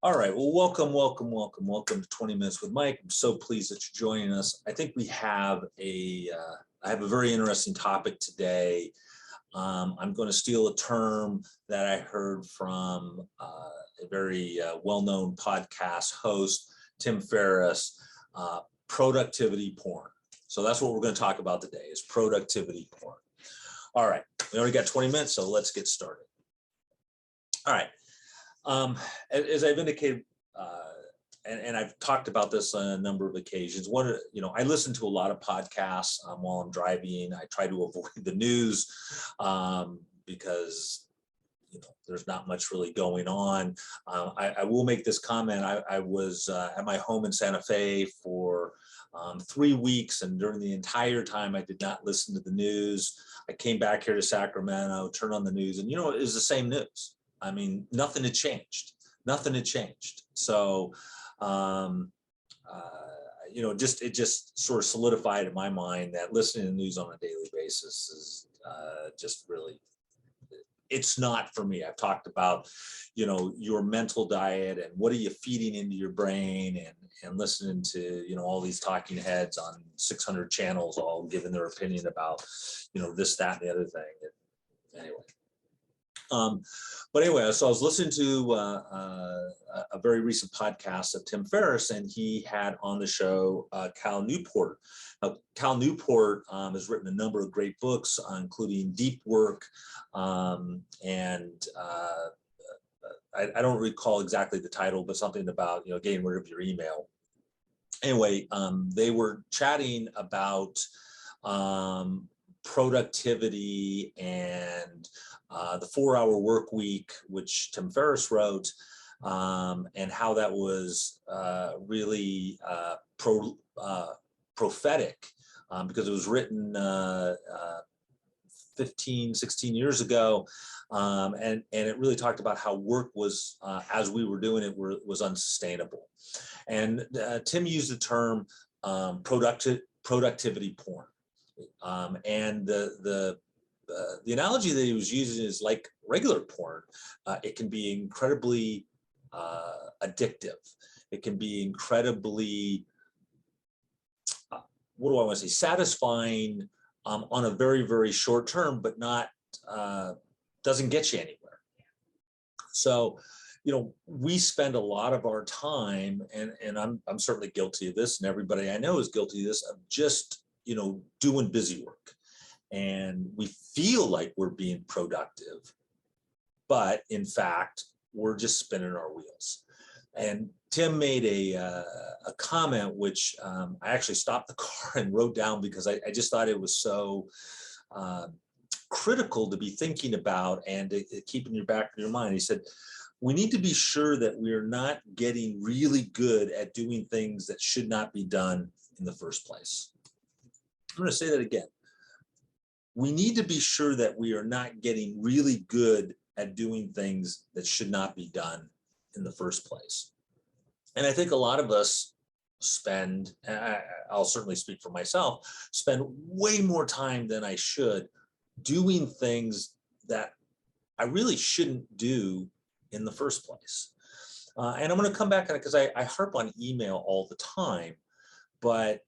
All right. Well, welcome to 20 Minutes with Mike. I'm so pleased that you're joining us. I think we have I have a very interesting topic today. I'm going to steal a term that I heard from a very well-known podcast host, Tim Ferriss, productivity porn. So that's what we're going to talk about today is productivity porn. All right. We already got 20 minutes, so let's get started. All right. As I've indicated, and I've talked about this on a number of occasions. I listen to a lot of podcasts while I'm driving. I try to avoid the news because there's not much really going on. I will make this comment. I was at my home in Santa Fe for 3 weeks, and during the entire time, I did not listen to the news. I came back here to Sacramento, turned on the news, and it was the same news. I mean, nothing had changed. So, it just sort of solidified in my mind that listening to the news on a daily basis is just really, it's not for me. I've talked about, your mental diet and what are you feeding into your brain and listening to, all these talking heads on 600 channels, all giving their opinion about, this, that, and the other thing. Anyway. But anyway, so I was listening to a very recent podcast of Tim Ferriss, and he had on the show Cal Newport. Cal Newport has written a number of great books, including Deep Work, and I don't recall exactly the title, but something about getting rid of your email. Anyway, they were chatting about productivity and the 4-hour work week, which Tim Ferriss wrote, and how that was really prophetic because it was written 15, 16 years ago. And it really talked about how work was, as we were doing it, was unsustainable. And Tim used the term productivity porn. And the analogy that he was using is like regular porn. It can be incredibly addictive. It can be incredibly, satisfying on a very, very short term, but not doesn't get you anywhere. So, we spend a lot of our time, and I'm certainly guilty of this, and everybody I know is guilty of this, of just doing busy work. And we feel like we're being productive, but in fact, we're just spinning our wheels. And Tim made a comment, which I actually stopped the car and wrote down because I just thought it was so critical to be thinking about and to keep in your back of your mind. He said, we need to be sure that we are not getting really good at doing things that should not be done in the first place. I'm going to say that again. We need to be sure that we are not getting really good at doing things that should not be done in the first place. And I think a lot of us spend, I'll certainly speak for myself, spend way more time than I should doing things that I really shouldn't do in the first place. And I'm going to come back on it because I harp on email all the time, but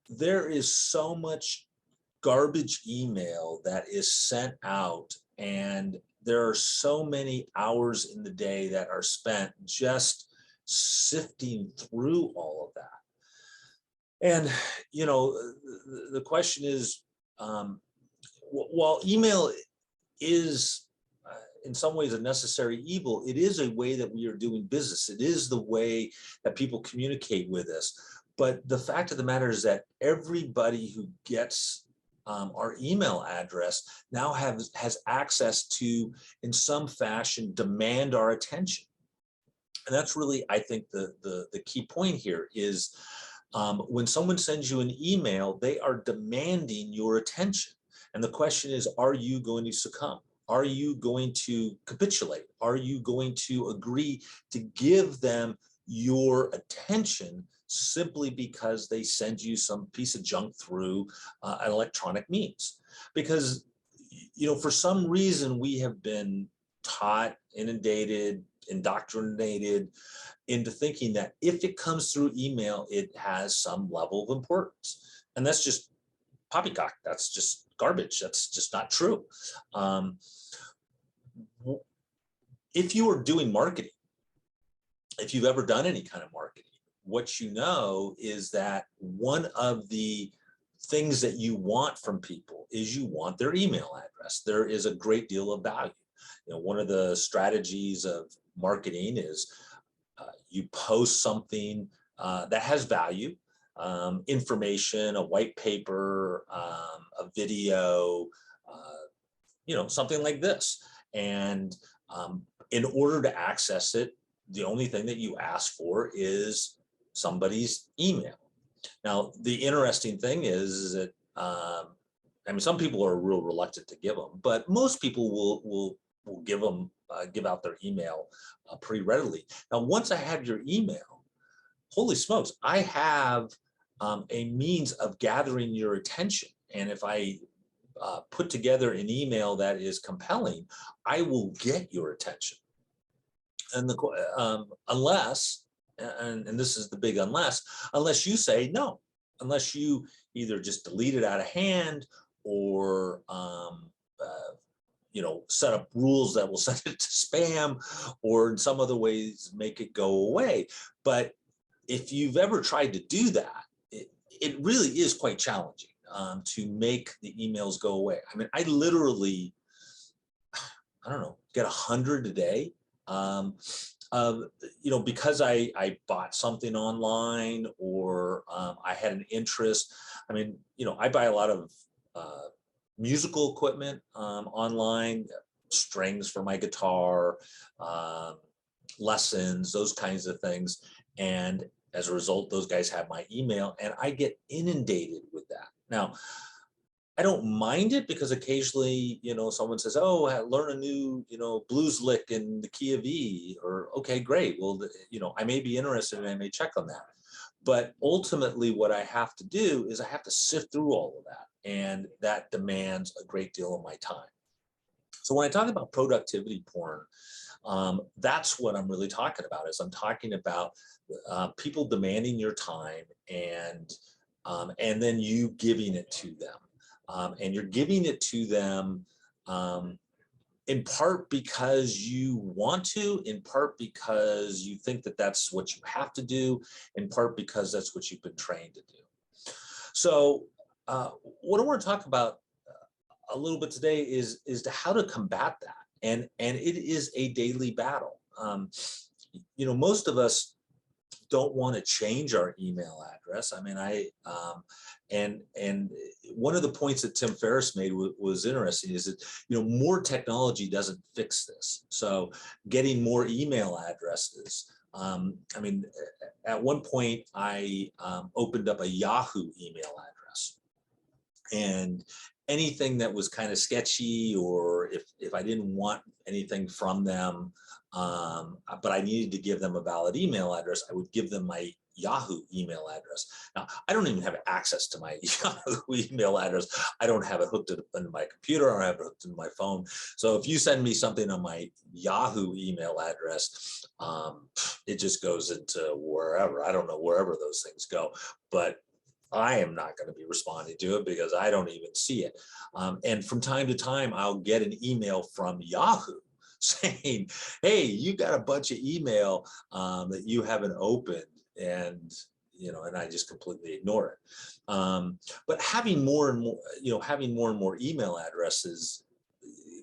there is so much garbage email that is sent out, and there are so many hours in the day that are spent just sifting through all of that. And the question is, while email is in some ways a necessary evil, it is a way that we are doing business. It is the way that people communicate with us. But the fact of the matter is that everybody who gets our email address now has access to, in some fashion, demand our attention. And that's really, I think, the key point here is when someone sends you an email, they are demanding your attention. And the question is, are you going to succumb? Are you going to capitulate? Are you going to agree to give them your attention simply because they send you some piece of junk through an electronic means? Because, for some reason we have been taught, inundated, indoctrinated into thinking that if it comes through email, it has some level of importance. And that's just poppycock. That's just garbage. That's just not true. Um, if you are doing marketing, if you've ever done any kind of marketing, what you know is that one of the things that you want from people is you want their email address. There is a great deal of value. One of the strategies of marketing is you post something that has value, information, a white paper, a video, something like this. And in order to access it, the only thing that you ask for is somebody's email. Now, the interesting thing is that, some people are real reluctant to give them, but most people will give out their email pretty readily. Now, once I have your email, holy smokes, I have a means of gathering your attention. And if I put together an email that is compelling, I will get your attention. And unless, and this is the big unless you say no, unless you either just delete it out of hand or set up rules that will send it to spam or in some other ways make it go away. But if you've ever tried to do that, it really is quite challenging to make the emails go away. I mean, I literally, I don't know, get 100 a day. Because I bought something online or I had an interest. I mean, I buy a lot of musical equipment online, strings for my guitar, lessons, those kinds of things. And as a result, those guys have my email and I get inundated with that. Now, I don't mind it because occasionally, someone says, "Oh, learn a new, blues lick in the key of E," or okay, great. Well, I may be interested and I may check on that. But ultimately, what I have to do is I have to sift through all of that, and that demands a great deal of my time. So when I talk about productivity porn, that's what I'm really talking about. Is I'm talking about people demanding your time and then you giving it to them. And you're giving it to them in part because you want to, in part because you think that that's what you have to do, in part because that's what you've been trained to do. So what I want to talk about a little bit today is how to combat that. And it is a daily battle. Most of us don't want to change our email address. I mean, and one of the points that Tim Ferriss made was interesting is that, more technology doesn't fix this. So getting more email addresses. At one point I opened up a Yahoo email address, and anything that was kind of sketchy, or if I didn't want anything from them, but I needed to give them a valid email address, I would give them my Yahoo email address. Now, I don't even have access to my Yahoo email address. I don't have it hooked into my computer, or I have it hooked into my phone. So if you send me something on my Yahoo email address, it just goes into wherever. I don't know wherever those things go, but I am not going to be responding to it because I don't even see it. And from time to time, I'll get an email from Yahoo saying, "Hey, you got a bunch of email that you haven't opened," and I just completely ignore it. But having more and more email addresses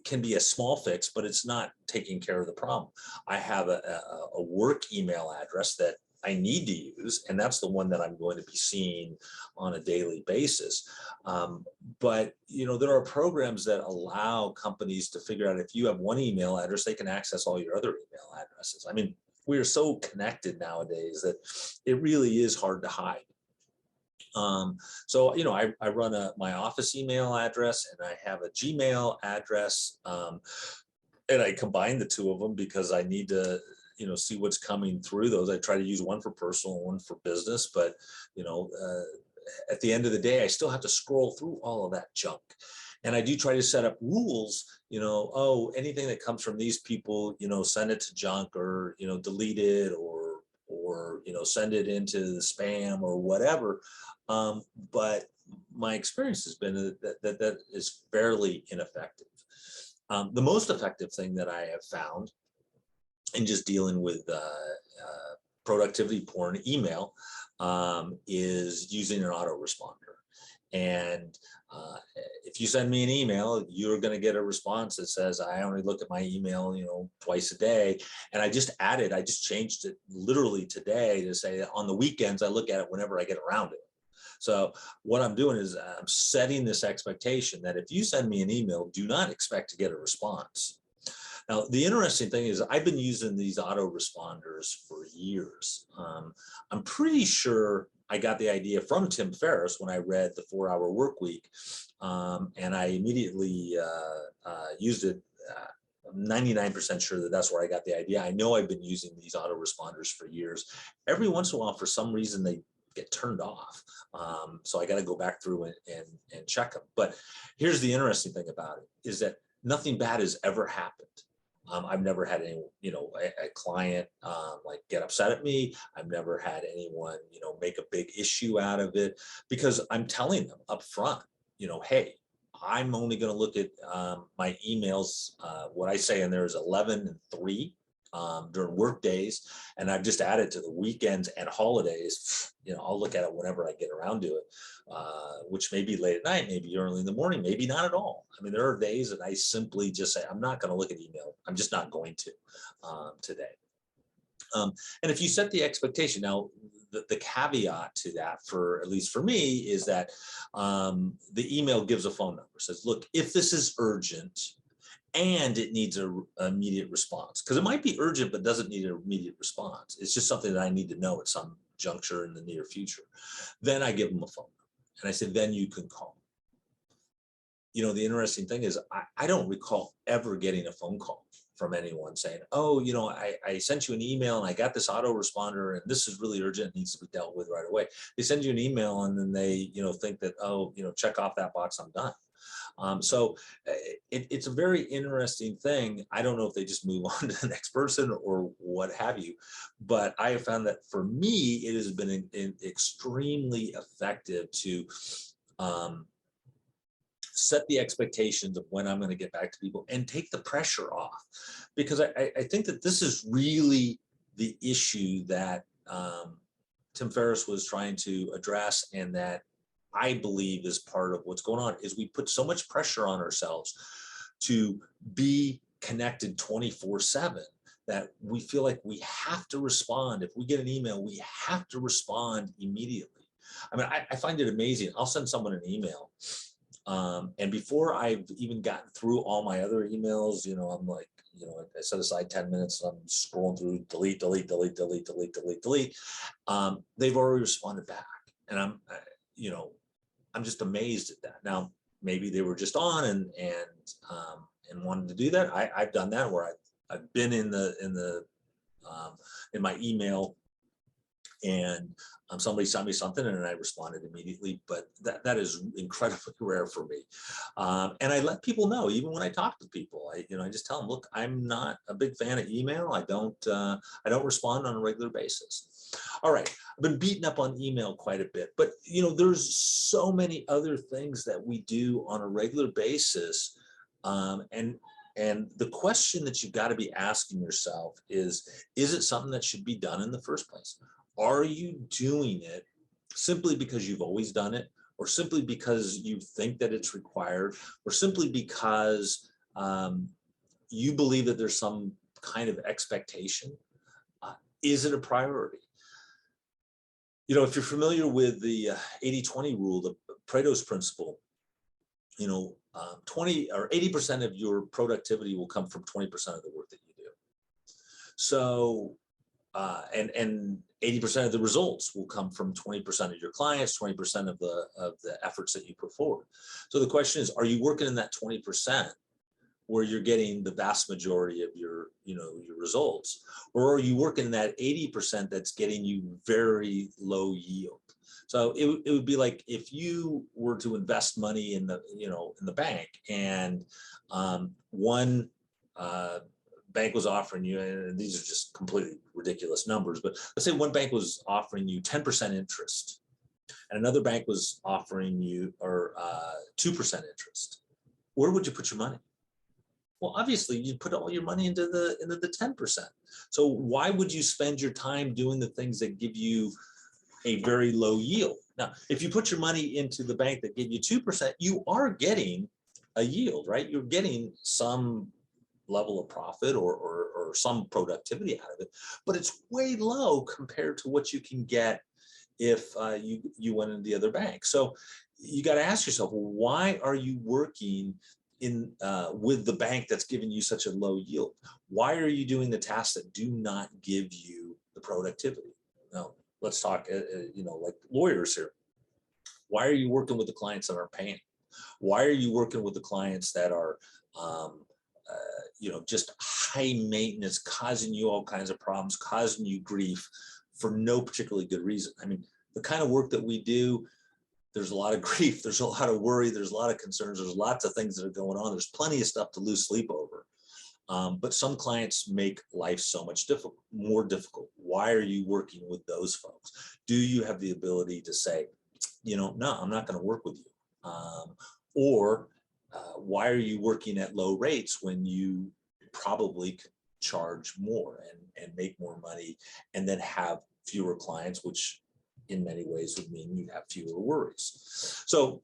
can be a small fix, but it's not taking care of the problem. I have a work email address that I need to use, and that's the one that I'm going to be seeing on a daily basis. But there are programs that allow companies to figure out if you have one email address, they can access all your other email addresses. I mean, we are so connected nowadays that it really is hard to hide. So I run my office email address, and I have a Gmail address, and I combine the two of them because I need to see what's coming through those. I try to use one for personal, one for business, but at the end of the day, I still have to scroll through all of that junk. And I do try to set up rules, oh, anything that comes from these people, send it to junk, or, delete it, or, send it into the spam or whatever. But my experience has been that is fairly ineffective. The most effective thing that I have found in just dealing with productivity porn email is using an autoresponder. And if you send me an email, you're going to get a response that says, I only look at my email, twice a day. And I just changed it literally today to say on the weekends, I look at it whenever I get around it. So what I'm doing is I'm setting this expectation that if you send me an email, do not expect to get a response. Now, the interesting thing is I've been using these autoresponders for years. I'm pretty sure I got the idea from Tim Ferriss when I read The 4-Hour Workweek, and I immediately used it. I'm 99% sure that that's where I got the idea. I know I've been using these autoresponders for years. Every once in a while, for some reason, they get turned off. So I got to go back through and check them. But here's the interesting thing about it is that nothing bad has ever happened. I've never had any, a client like get upset at me. I've never had anyone, make a big issue out of it, because I'm telling them up front, hey, I'm only going to look at my emails. What I say in there is 11 and 3 during work days, and I've just added to the weekends and holidays. I'll look at it whenever I get around to it, which may be late at night, maybe early in the morning, maybe not at all. I mean, there are days that I simply just say, I'm not going to look at email. I'm just not going to today. And if you set the expectation, now the caveat to that, for at least for me, is that the email gives a phone number, says, look, if this is urgent and it needs an immediate response, because it might be urgent but doesn't need an immediate response, it's just something that I need to know at some juncture in the near future, then I give them a phone number and I say, then you can call. The interesting thing is I don't recall ever getting a phone call from anyone saying, oh, I sent you an email and I got this autoresponder and this is really urgent, needs to be dealt with right away. They send you an email and then they, think that, oh, check off that box, I'm done. So it's a very interesting thing. I don't know if they just move on to the next person or what have you, but I have found that for me, it has been extremely effective to set the expectations of when I'm going to get back to people and take the pressure off, because I think that this is really the issue that Tim Ferriss was trying to address, and that I believe is part of what's going on, is we put so much pressure on ourselves to be connected 24/7 that we feel like we have to respond. If we get an email, we have to respond immediately. I mean, I find it amazing. I'll send someone an email, and before I've even gotten through all my other emails, I'm like, I set aside 10 minutes and I'm scrolling through, delete, delete, delete, delete, delete, delete, delete. They've already responded back, and I'm just amazed at that. Now, maybe they were just on and wanted to do that. I've done that where I've been in my email, and somebody sent me something and I responded immediately, but that is incredibly rare for me. And I let people know, even when I talk to people, I just tell them, look, I'm not a big fan of email. I don't respond on a regular basis. All right, I've been beaten up on email quite a bit, but there's so many other things that we do on a regular basis, and the question that you've got to be asking yourself is it something that should be done in the first place? Are you doing it simply because you've always done it, or simply because you think that it's required, or simply because you believe that there's some kind of expectation? Is it a priority? If you're familiar with the 80-20 rule, the Pareto's principle, 20 or 80% of your productivity will come from 20% of the work that you do. So, and 80% of the results will come from 20% of your clients, 20% of the efforts that you put forward. So the question is, are you working in that 20% where you're getting the vast majority of your results, or are you working in that 80% that's getting you very low yield? So it would be like if you were to invest money in the, in the bank, and one bank was offering you, and these are just completely ridiculous numbers, but let's say one bank was offering you 10% interest, and another bank was offering you 2% interest. Where would you put your money? Well, obviously you put all your money into the 10%. So why would you spend your time doing the things that give you a very low yield? Now, if you put your money into the bank that gave you 2%, you are getting a yield, right? You're getting some level of profit or some productivity out of it, but it's way low compared to what you can get if you went into the other bank. So you got to ask yourself, well, why are you working in with the bank that's giving you such a low yield? Why are you doing the tasks that do not give you the productivity? Now, let's talk, like lawyers here. Why are you working with the clients that aren't paying? Why are you working with the clients that are, just high maintenance, causing you all kinds of problems, causing you grief for no particularly good reason? I mean, the kind of work that we do, there's a lot of grief, there's a lot of worry, there's a lot of concerns, there's lots of things that are going on. There's plenty of stuff to lose sleep over. But some clients make life so much more difficult. Why are you working with those folks? Do you have the ability to say, no, I'm not going to work with you? Or why are you working at low rates when you probably could charge more and make more money and then have fewer clients, which in many ways would mean you have fewer worries? So,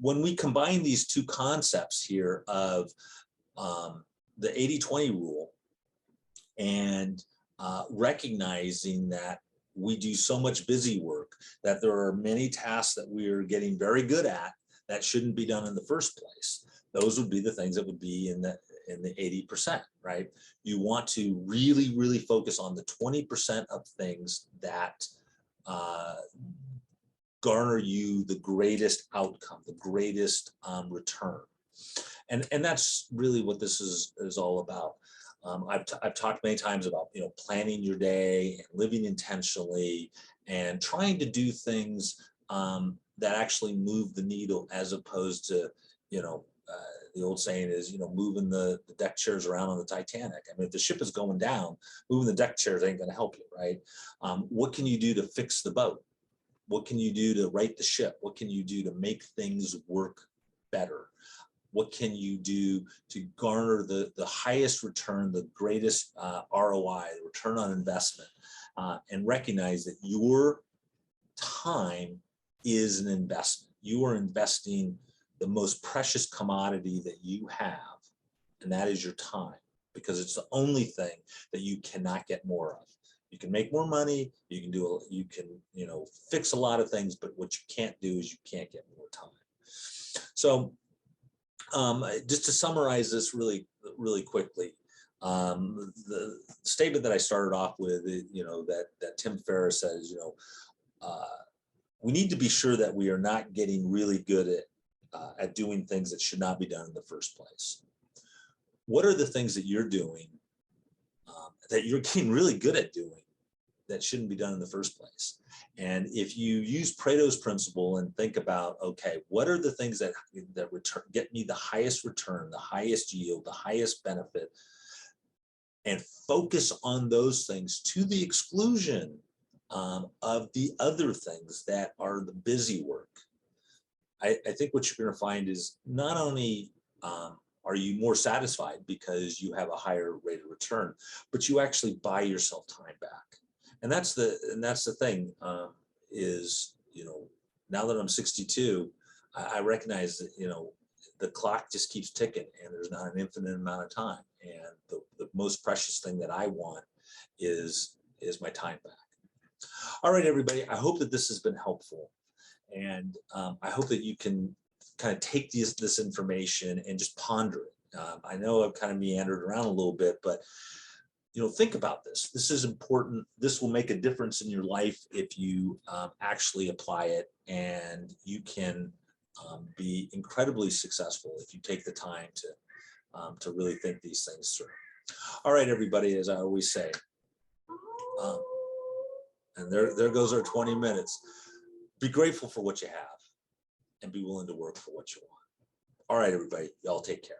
when we combine these two concepts here of the 80-20 rule and recognizing that we do so much busy work, that there are many tasks that we're getting very good at that shouldn't be done in the first place. Those would be the things that would be in the 80%, right? You want to really, really focus on the 20% of things that garner you the greatest outcome, the greatest return. And that's really what this is all about. I've talked many times about, planning your day and living intentionally and trying to do things that actually move the needle, as opposed to, the old saying is, moving the deck chairs around on the Titanic. I mean, if the ship is going down, moving the deck chairs ain't going to help you, right? What can you do to fix the boat? What can you do to right the ship? What can you do to make things work better? What can you do to garner the highest return, the greatest ROI, the return on investment, and recognize that your time is an investment. You are investing the most precious commodity that you have, and that is your time, because it's the only thing that you cannot get more of. You can make more money, you can fix a lot of things, but what you can't do is you can't get more time. So just to summarize this really, really quickly, the statement that I started off with, that Tim Ferriss says, we need to be sure that we are not getting really good at doing things that should not be done in the first place. What are the things that you're doing that you're getting really good at doing that shouldn't be done in the first place? And if you use Pareto's principle and think about, okay, what are the things that get me the highest return, the highest yield, the highest benefit, and focus on those things to the exclusion of the other things that are the busy work, I think what you're going to find is not only are you more satisfied because you have a higher rate of return, but you actually buy yourself time back. And that's the thing, is, now that I'm 62, I recognize that, the clock just keeps ticking and there's not an infinite amount of time. And the most precious thing that I want is my time back. All right, everybody, I hope that this has been helpful. And I hope that you can kind of take this information and just ponder it. I know I've kind of meandered around a little bit, but think about this. This is important. This will make a difference in your life if you actually apply it, and you can be incredibly successful if you take the time to really think these things through. All right, everybody, as I always say, and there goes our 20 minutes. be grateful for what you have and be willing to work for what you want. All right, everybody, y'all take care.